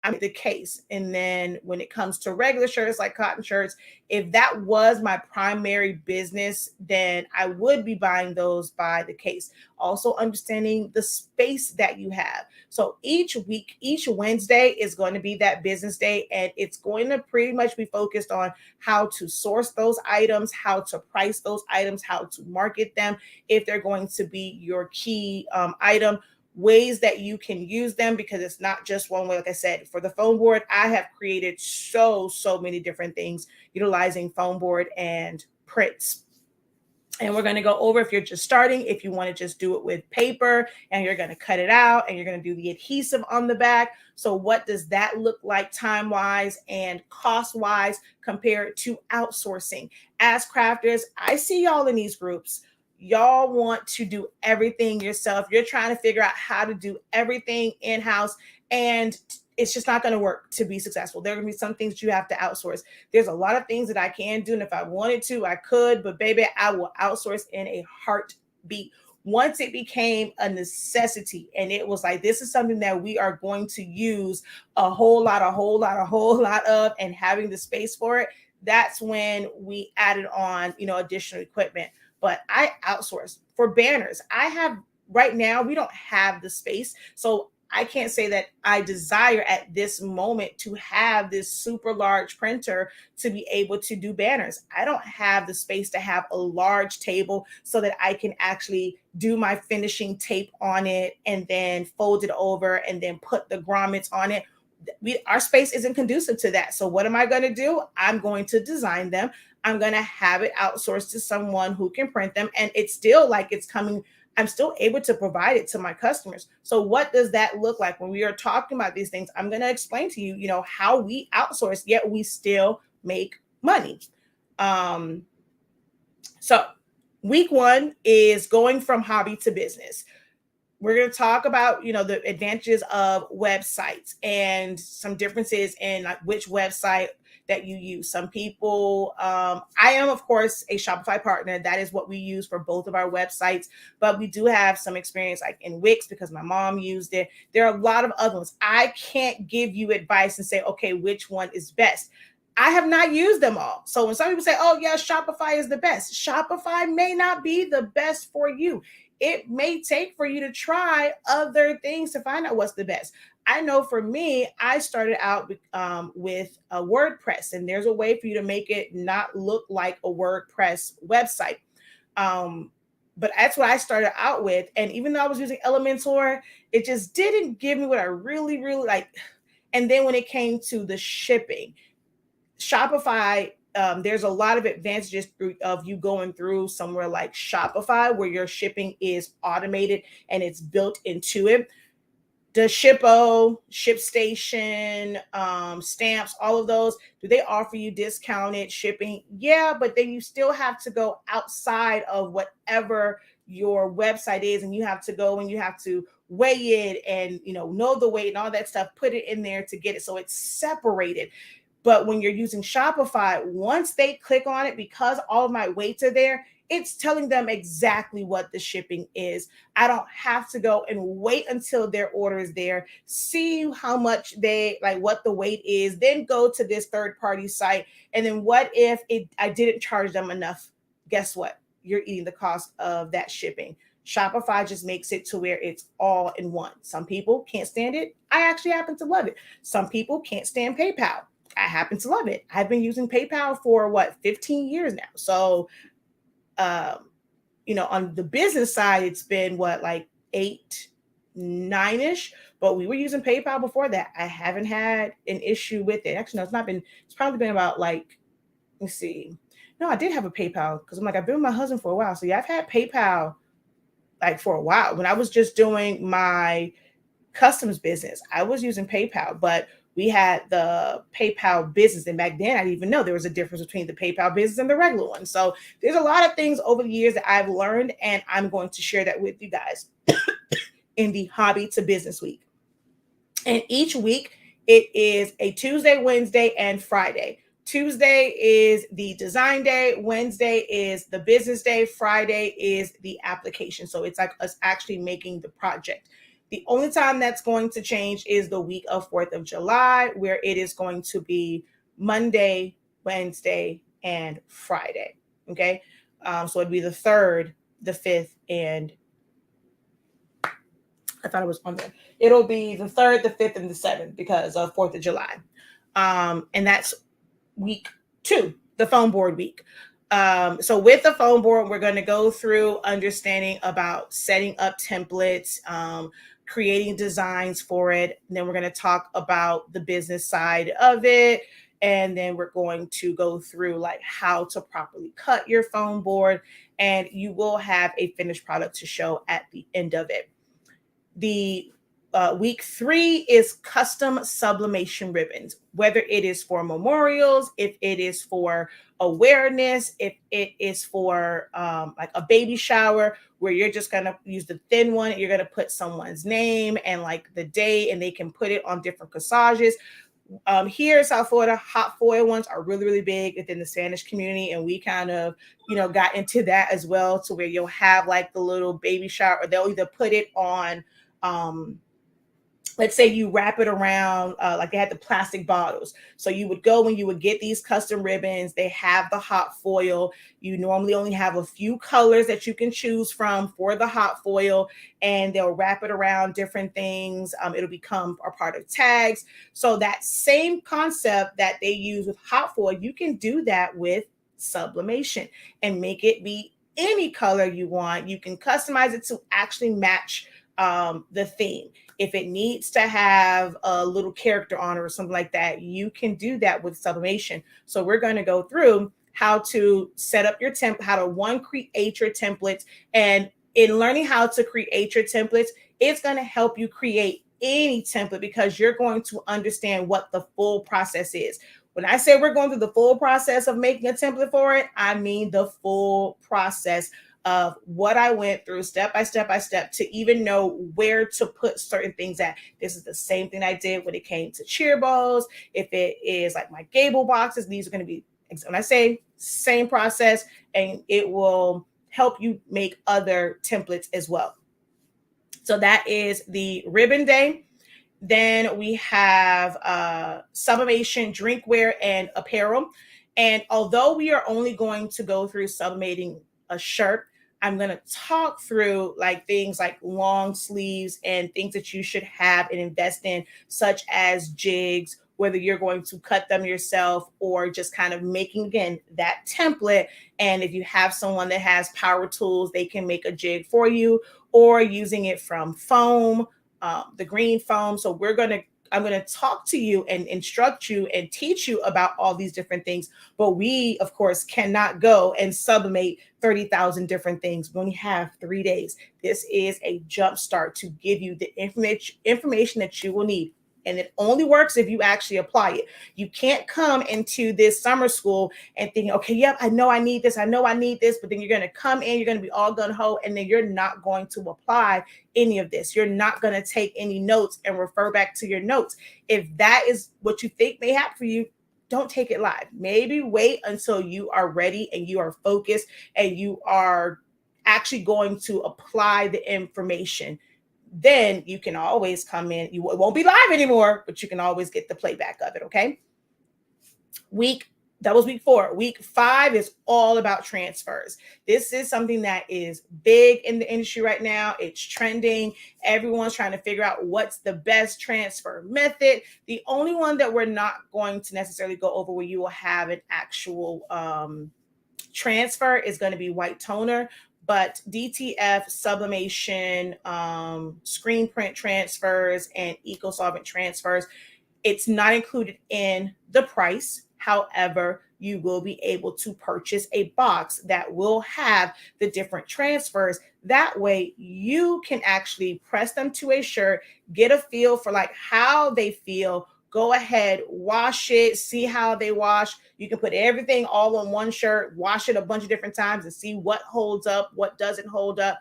I'm the case. And then when it comes to regular shirts, like cotton shirts, if that was my primary business, then I would be buying those by the case. Also understanding the space that you have. So each week, each Wednesday is going to be that business day, and it's going to pretty much be focused on how to source those items, how to price those items, how to market them, if they're going to be your key item, ways that you can use them, because it's not just one way. Like I said, for the foam board, I have created so many different things utilizing foam board and prints. And we're going to go over, if you're just starting, if you want to just do it with paper and you're going to cut it out and you're going to do the adhesive on the back. So what does that look like time-wise and cost-wise compared to outsourcing? As crafters, I see y'all in these groups. Y'all want to do everything yourself. You're trying to figure out how to do everything in-house, and it's just not going to work to be successful. There are going to be some things you have to outsource. There's a lot of things that I can do, and if I wanted to, I could, but baby, I will outsource in a heartbeat. once it became a necessity and it was like, this is something that we are going to use a whole lot of, and having the space for it, that's when we added on, additional equipment. But I outsource for banners. I have right now, we don't have the space. So I can't say that I desire at this moment to have this super large printer to be able to do banners. I don't have the space to have a large table so that I can actually do my finishing tape on it and then fold it over and then put the grommets on it. Our space isn't conducive to that. So what am I going to do? I'm going to design them. I'm going to have it outsourced to someone who can print them. And it's still like it's coming. I'm still able to provide it to my customers. So what does that look like when we are talking about these things? I'm going to explain to you, how we outsource, yet we still make money. So week 1 is going from hobby to business. We're going to talk about, the advantages of websites and some differences in like which website that you use. Some people, I am, of course, a Shopify partner. That is what we use for both of our websites. But we do have some experience like in Wix because my mom used it. There are a lot of other ones. I can't give you advice and say, okay, which one is best. I have not used them all. So when some people say, oh, yeah, Shopify is the best, Shopify may not be the best for you. It may take for you to try other things to find out what's the best. I know for me, I started out with a WordPress, and there's a way for you to make it not look like a WordPress website. But that's what I started out with. And even though I was using Elementor, it just didn't give me what I really, really like. And then when it came to the shipping, Shopify, there's a lot of advantages of you going through somewhere like Shopify where your shipping is automated and it's built into it. The Shippo, ShipStation, Stamps, all of those, do they offer you discounted shipping? Yeah, but then you still have to go outside of whatever your website is, and you have to go and you have to weigh it and know the weight and all that stuff, put it in there to get it so it's separated. But when you're using Shopify, once they click on it, because all of my weights are there, it's telling them exactly what the shipping is. I don't have to go and wait until their order is there, see how much what the weight is, then go to this third-party site. And then what if I didn't charge them enough? Guess what? You're eating the cost of that shipping. Shopify just makes it to where it's all in one. Some people can't stand it. I actually happen to love it. Some people can't stand PayPal. I happen to love it. I've been using PayPal for 15 years now. So, on the business side, it's been 8, 9-ish, but we were using PayPal before that. I haven't had an issue with it. Actually, no, it's probably been about let's see. No, I did have a PayPal because I've been with my husband for a while. So yeah, I've had PayPal for a while. When I was just doing my customs business, I was using PayPal, but we had the PayPal business. And back then I didn't even know there was a difference between the PayPal business and the regular one. So there's a lot of things over the years that I've learned, and I'm going to share that with you guys in the Hobby to Business Week. And each week it is a Tuesday, Wednesday, and Friday. Tuesday is the design day. Wednesday is the business day. Friday is the application. So it's like us actually making the project. The only time that's going to change is the week of 4th of July, where it is going to be Monday, Wednesday, and Friday. Okay. So it'd be the 3rd, the 5th, and I thought it was on there. It'll be the 3rd, the 5th, and the 7th because of 4th of July. And that's week 2, the phone board week. So with the phone board, we're going to go through understanding about setting up templates, creating designs for it. And then we're going to talk about the business side of it. And then we're going to go through how to properly cut your phone board. And you will have a finished product to show at the end of it. The week 3 is custom sublimation ribbons, whether it is for memorials, if it is for awareness, if it is for a baby shower where you're just going to use the thin one, you're going to put someone's name and the day, and they can put it on different corsages. Here in South Florida, hot foil ones are really, really big within the Spanish community. And we kind of, got into that as well, to where you'll have like the little baby shower, or they'll either put it on, um, let's say you wrap it around, like they had the plastic bottles. So you would go, when you would get these custom ribbons, they have the hot foil. You normally only have a few colors that you can choose from for the hot foil, and they'll wrap it around different things. It'll become a part of tags. So that same concept that they use with hot foil, you can do that with sublimation and make it be any color you want. You can customize it to actually match the theme. If it needs to have a little character on it or something like that, you can do that with sublimation. So we're going to go through how to set up your template, how to create your templates. And in learning how to create your templates, it's going to help you create any template, because you're going to understand what the full process is. When I say we're going through the full process of making a template for it, I mean the full process of what I went through step by step to even know where to put certain things at. This is the same thing I did when it came to cheer balls. If it is like my gable boxes, these are going to be, when I say same process, and it will help you make other templates as well. So that is the ribbon day. Then we have sublimation, drinkware, and apparel. And although we are only going to go through sublimating a shirt, I'm going to talk through like things like long sleeves and things that you should have and invest in, such as jigs, whether you're going to cut them yourself or just kind of making, again, that template. And if you have someone that has power tools, they can make a jig for you, or using it from foam, the green foam. So I'm going to talk to you and instruct you and teach you about all these different things. But we, of course, cannot go and sublimate 30,000 different things. We only have 3 days. This is a jump start to give you the information that you will need. And it only works if you actually apply it. You can't come into this summer school and think, okay, yep, I know I need this. But then you're going to come in, you're going to be all gung-ho, and then you're not going to apply any of this. You're not going to take any notes and refer back to your notes. If that is what you think may happen for you, don't take it live. Maybe wait until you are ready and you are focused and you are actually going to apply the information. Then you can always come in. It won't be live anymore, but you can always get the playback of it. Okay. That was week 4. Week 5 is all about transfers. This is something that is big in the industry right now. It's trending. Everyone's trying to figure out what's the best transfer method. The only one that we're not going to necessarily go over where you will have an actual transfer is going to be white toner. But DTF, sublimation, screen print transfers, and eco-solvent transfers, it's not included in the price. However, you will be able to purchase a box that will have the different transfers. That way you can actually press them to a shirt, get a feel for like how they feel, go ahead, wash it, see how they wash. You can put everything all on one shirt, wash it a bunch of different times and see what holds up, what doesn't hold up.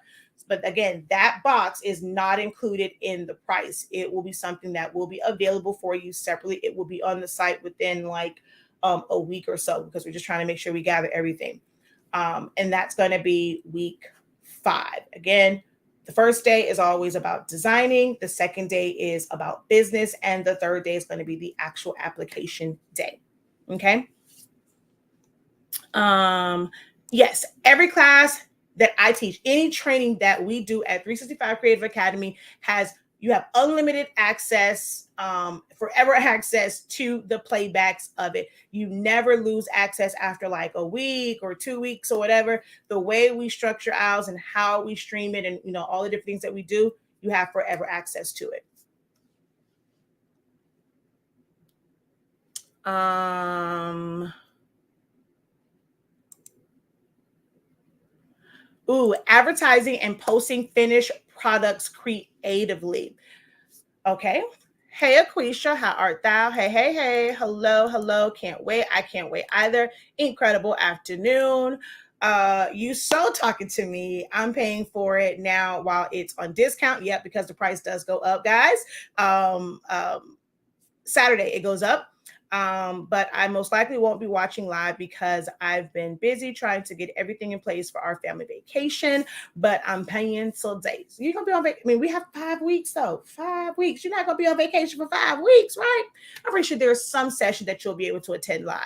But again, that box is not included in the price. It will be something that will be available for you separately. It will be on the site within like a week or so, because we're just trying to make sure we gather everything. And that's going to be week 5. Again, the first day is always about designing. The second day is about business. And the third day is going to be the actual application day. Okay. Yes, every class that I teach, any training that we do at 365 Creative Academy you have unlimited access, forever access to the playbacks of it. You never lose access after like a week or 2 weeks or whatever. The way we structure ours and how we stream it and, all the different things that we do, you have forever access to it. Advertising and posting finished products creatively. Okay. Hey, Aquisha, how art thou? Hey. Hello. Can't wait. I can't wait either. Incredible afternoon. You so talking to me. I'm paying for it now while it's on discount. Yep, because the price does go up, guys. Saturday it goes up. But I most likely won't be watching live because I've been busy trying to get everything in place for our family vacation, but I'm paying till days. You're going to be on vacation. I mean, we have 5 weeks though, 5 weeks. You're not going to be on vacation for 5 weeks, right? I'm pretty sure there's some session that you'll be able to attend live.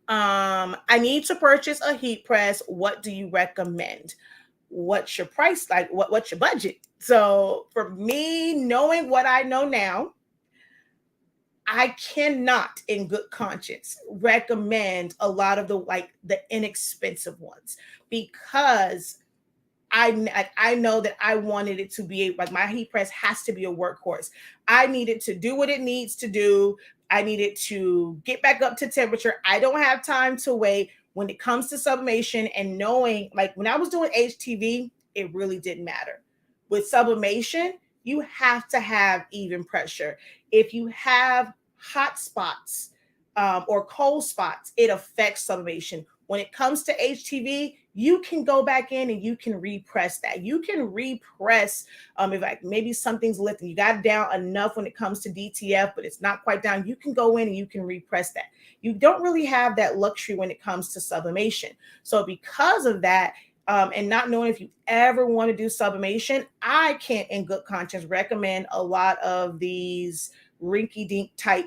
I need to purchase a heat press. What do you recommend? What's your price like? What's your budget? So for me, knowing what I know now, I cannot in good conscience recommend a lot of the inexpensive ones because I know that I wanted it to be like my heat press has to be a workhorse. I need it to do what it needs to do. I need it to get back up to temperature. I don't have time to wait when it comes to sublimation and knowing like when I was doing HTV, it really didn't matter. With sublimation, you have to have even pressure. If you have hot spots or cold spots, it affects sublimation. When it comes to HTV, you can go back in and you can repress that. You can repress if like maybe something's lifting. You got it down enough when it comes to DTF, but it's not quite down. You can go in and you can repress that. You don't really have that luxury when it comes to sublimation. So because of that, and not knowing if you ever want to do sublimation, I can't in good conscience recommend a lot of these rinky-dink type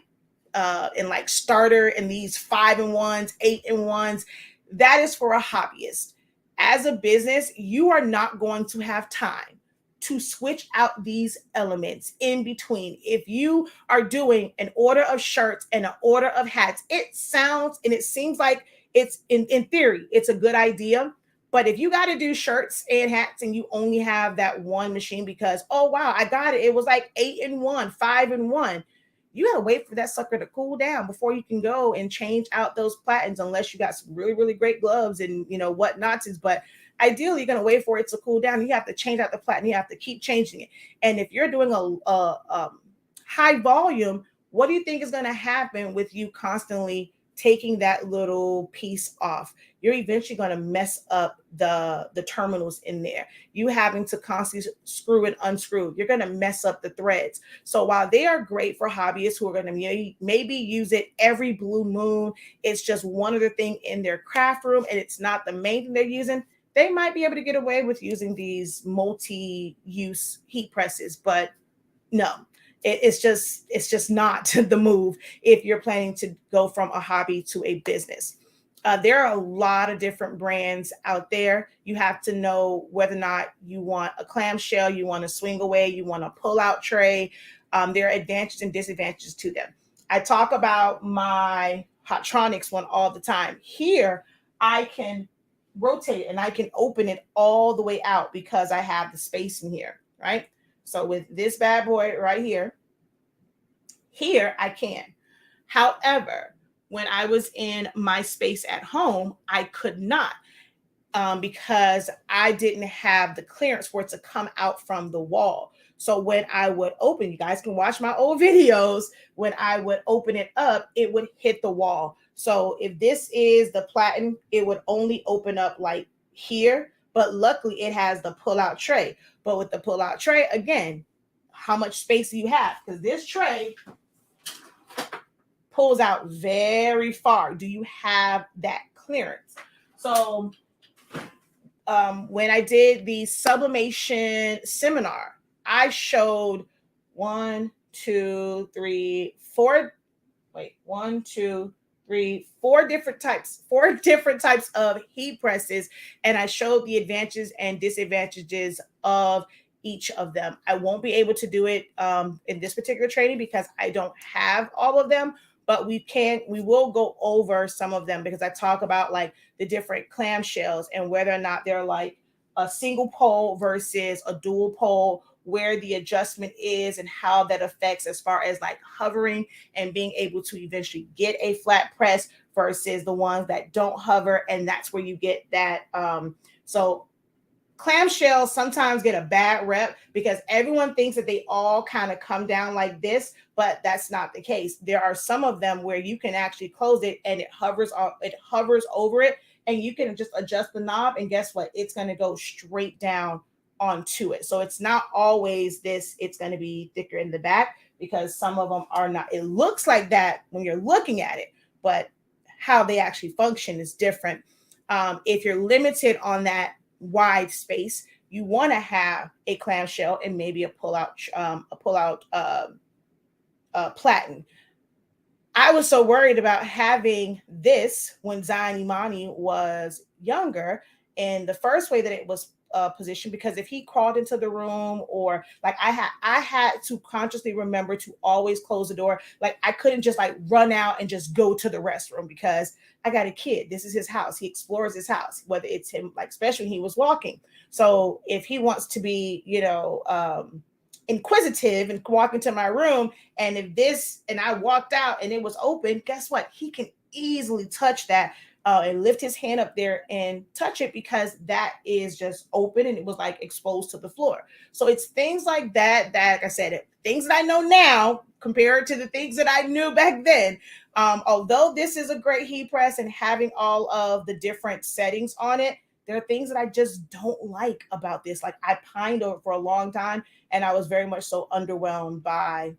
and like starter and these 5-in-1s, 8-in-1s. That is for a hobbyist. As a business, you are not going to have time to switch out these elements in between. If you are doing an order of shirts and an order of hats, it sounds and it seems like it's in theory, it's a good idea. But if you got to do shirts and hats and you only have that one machine because, oh, wow, I got it. It was like 8-in-1, 5-in-1. You got to wait for that sucker to cool down before you can go and change out those platens unless you got some really, really great gloves and, whatnots. But ideally, you're going to wait for it to cool down. You have to change out the platen. You have to keep changing it. And if you're doing a high volume, what do you think is going to happen with you constantly taking that little piece off? You're eventually going to mess up the terminals in there. You having to constantly screw and unscrew. You're going to mess up the threads. So while they are great for hobbyists who are going to maybe use it every blue moon, it's just one other thing in their craft room and it's not the main thing they're using, they might be able to get away with using these multi-use heat presses, but no. It's just not the move if you're planning to go from a hobby to a business. There are a lot of different brands out there. You have to know whether or not you want a clamshell, you want a swing away, you want a pull out tray. There are advantages and disadvantages to them. I talk about my Hotronix one all the time. Here, I can rotate it and I can open it all the way out because I have the space in here, right? So with this bad boy right here I can. However, when I was in my space at home, I could not because I didn't have the clearance for it to come out from the wall. So when I would open, you guys can watch my old videos, when I would open it up, it would hit the wall. So if this is the platen, it would only open up like here, but luckily it has the pull-out tray. But with the pull-out tray, again, how much space do you have? Because this tray pulls out very far. Do you have that clearance? So when I did the sublimation seminar, I showed 4 different types of heat presses, and I showed the advantages and disadvantages of each of them. I won't be able to do it in this particular training because I don't have all of them, but we will go over some of them because I talk about like the different clamshells and whether or not they're like a single pole versus a dual pole, where the adjustment is and how that affects as far as like hovering and being able to eventually get a flat press versus the ones that don't hover. And that's where you get that. So clamshells sometimes get a bad rep because everyone thinks that they all kind of come down like this, but that's not the case. There are some of them where you can actually close it and it hovers over it, and you can just adjust the knob, and guess what? It's going to go straight down onto it. So it's not always this, it's going to be thicker in the back, because some of them are not. It looks like that when you're looking at it, but how they actually function is different. If you're limited on that wide space, you want to have a clamshell and maybe a platen. I was so worried about having this when Zion Imani was younger, and the first way that it was positioned, because if he crawled into the room, or like I had to consciously remember to always close the door. Like I couldn't just like run out and just go to the restroom, because I got a kid. This is his house. He explores his house, whether it's him, like especially when he was walking. So if he wants to be, inquisitive and walk into my room, and I walked out and it was open, guess what? He can easily touch that, and lift his hand up there and touch it, because that is just open and it was like exposed to the floor. So it's things like that, like I said, things that I know now compared to the things that I knew back then. Although this is a great heat press and having all of the different settings on it, there are things that I just don't like about this. Like I pined over for a long time, and I was very much so underwhelmed by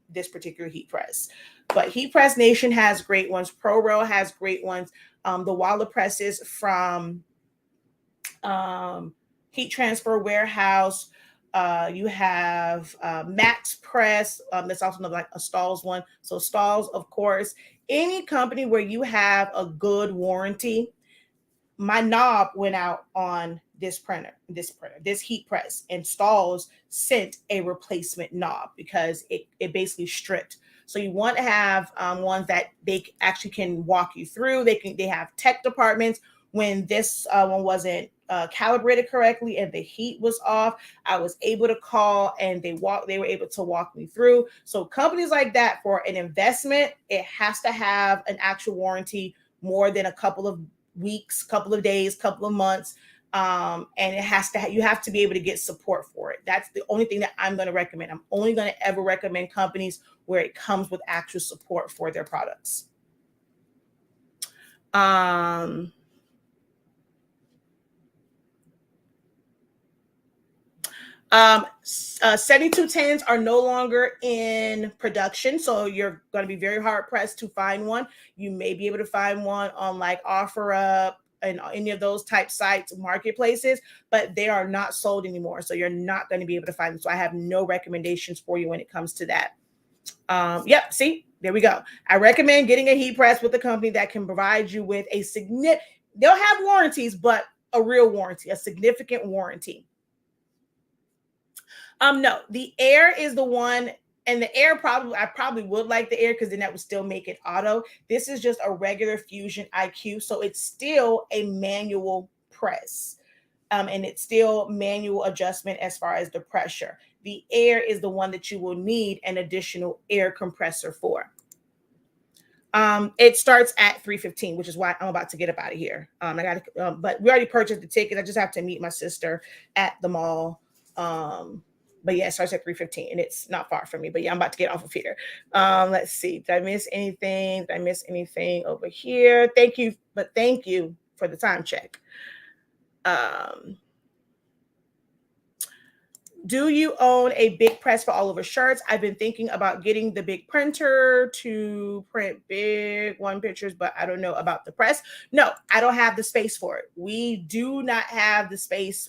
this particular heat press. But Heat Press Nation has great ones. ProRail has great ones. The Walla presses from Heat Transfer Warehouse. You have Max Press. That's also like a Stahls one. So Stahls, of course, any company where you have a good warranty. My knob went out on this heat press, and Stahls sent a replacement knob because it basically stripped. So you want to have ones that they actually can walk you through. They have tech departments. When this one wasn't calibrated correctly and the heat was off, I was able to call, and they were able to walk me through. So companies like that, for an investment, it has to have an actual warranty more than a couple of weeks, couple of days, couple of months. And you have to be able to get support for it. That's the only thing that I'm going to recommend. I'm only going to ever recommend companies where it comes with actual support for their products. 7210s are no longer in production, so you're going to be very hard pressed to find one. You may be able to find one on like OfferUp and any of those type sites, marketplaces, but they are not sold anymore. So you're not going to be able to find them. So I have no recommendations for you when it comes to that. Yep, see, there we go. I recommend getting a heat press with a company that can provide you with a significant, they'll have warranties, but a real warranty, a significant warranty. No, the Air is the one, and the Air I probably would like the Air, because then that would still make it auto. This is just a regular Fusion IQ, so it's still a manual press, and it's still manual adjustment as far as the pressure. The Air is the one that you will need an additional air compressor for. It starts at $315, which is why I'm about to get up out of here. But we already purchased the ticket. I just have to meet my sister at the mall. But yeah, it starts at $315, and it's not far from me. But yeah, I'm about to get off of here. Let's see. Did I miss anything? Did I miss anything over here? Thank you for the time check. Do you own a big press for all over shirts? I've been thinking about getting the big printer to print big one pictures, but I don't know about the press. No, I don't have the space for it. We do not have the space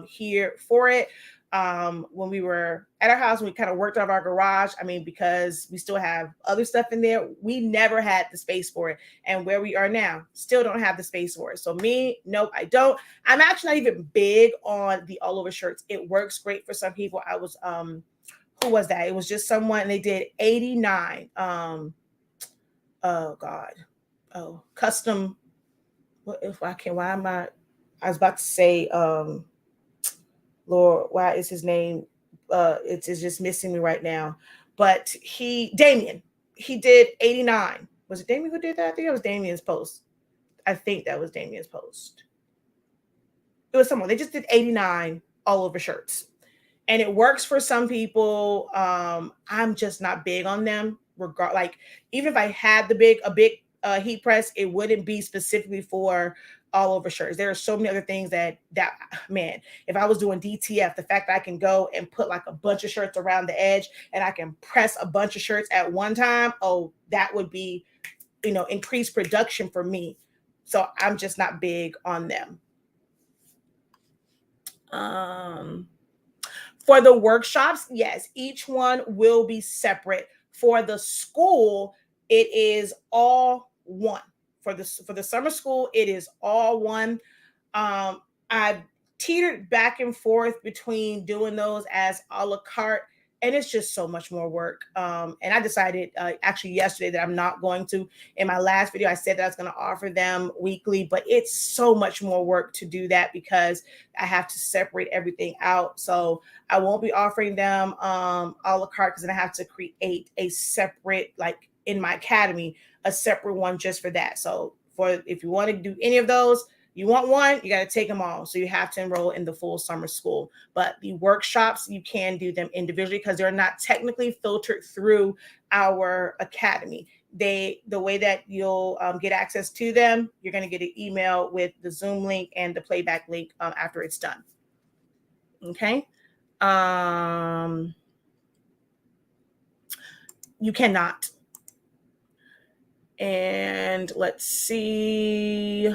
here for it. When we were at our house, we kind of worked out of our garage. I mean, because we still have other stuff in there, we never had the space for it. And where we are now, still don't have the space for it. So nope, I don't. I'm actually not even big on the all over shirts. It works great for some people. I was, who was that? It was just someone, and they did 89. Oh God. Oh, custom. What if I can, why am I was about to say, Lord, why is his name? It's just missing me right now. But Damien, he did 89. Was it Damien who did that? I think it was Damien's post. I think that was Damien's post. It was someone. They just did 89 all over shirts. And it works for some people. I'm just not big on them. Like, even if I had a big heat press, it wouldn't be specifically for all over shirts. There are so many other things that man, if I was doing DTF, the fact that I can go and put like a bunch of shirts around the edge and I can press a bunch of shirts at one time, oh, that would be, increased production for me. So I'm just not big on them. For the workshops, yes, each one will be separate. For the school, it is all one. For the summer school, it is all one. I've teetered back and forth between doing those as a la carte, and it's just so much more work. And I decided actually yesterday that I'm not going to. In my last video, I said that I was going to offer them weekly, but it's so much more work to do that because I have to separate everything out. So I won't be offering them a la carte because then I have to create a separate, like in my academy, a separate one just for that. So if you want to do any of those, you want one, you got to take them all. So you have to enroll in the full summer school. But the workshops, you can do them individually because they're not technically filtered through our academy. The way that you'll get access to them, you're going to get an email with the Zoom link and the playback link after it's done. Okay. You cannot. And let's see.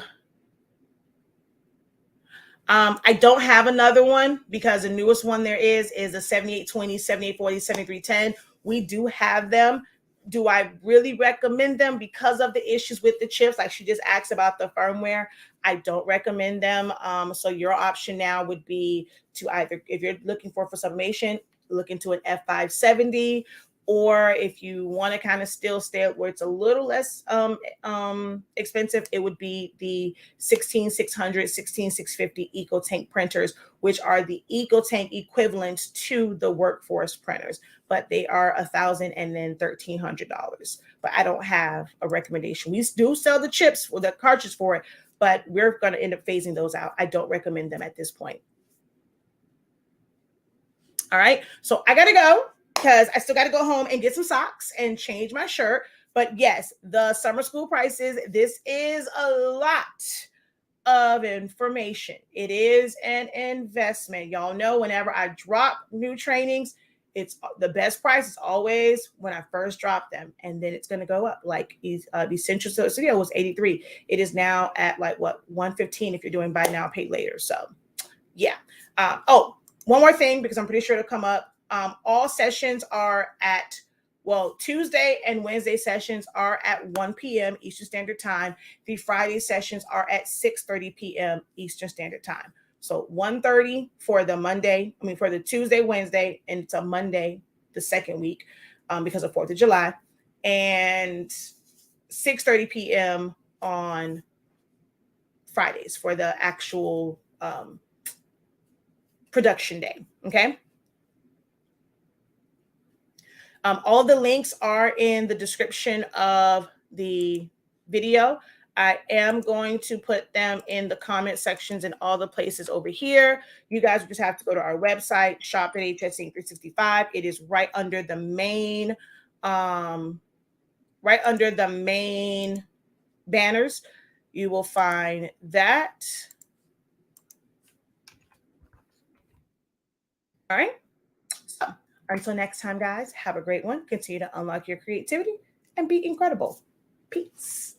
I don't have another one because the newest one there is a 7820, 7840, 7310. We do have them. Do I really recommend them because of the issues with the chips? Like she just asked about the firmware. I don't recommend them. So your option now would be to either, if you're looking for summation, look into an F570, or if you want to kind of still stay where it's a little less expensive, it would be the 16600, 16650 EcoTank printers, which are the EcoTank equivalents to the Workforce printers, but they are $1,000 and then $1,300. But I don't have a recommendation. We do sell the chips for the cartridge for it, but we're going to end up phasing those out. I don't recommend them at this point. All right, so I gotta go because I still got to go home and get some socks and change my shirt. But yes, the summer school prices, this is a lot of information. It is an investment. Y'all know whenever I drop new trainings, it's the best price is always when I first drop them, and then it's going to go up. Like Essential Studio was 83. It is now at like what 115 if you're doing buy now, pay later. So yeah. One more thing because I'm pretty sure it'll come up. All sessions are at, Tuesday and Wednesday sessions are at 1 p.m. Eastern Standard Time. The Friday sessions are at 6:30 p.m. Eastern Standard Time. So 1:30 for the Tuesday, Wednesday, and it's a Monday, the second week, because of 4th of July, and 6:30 p.m. on Fridays for the actual production day. Okay. All the links are in the description of the video. I am going to put them in the comment sections and all the places over here. You guys just have to go to our website, shop at HSC 365. It is right under the main, banners. You will find that. All right. So until next time, guys, have a great one. Continue to unlock your creativity and be incredible. Peace.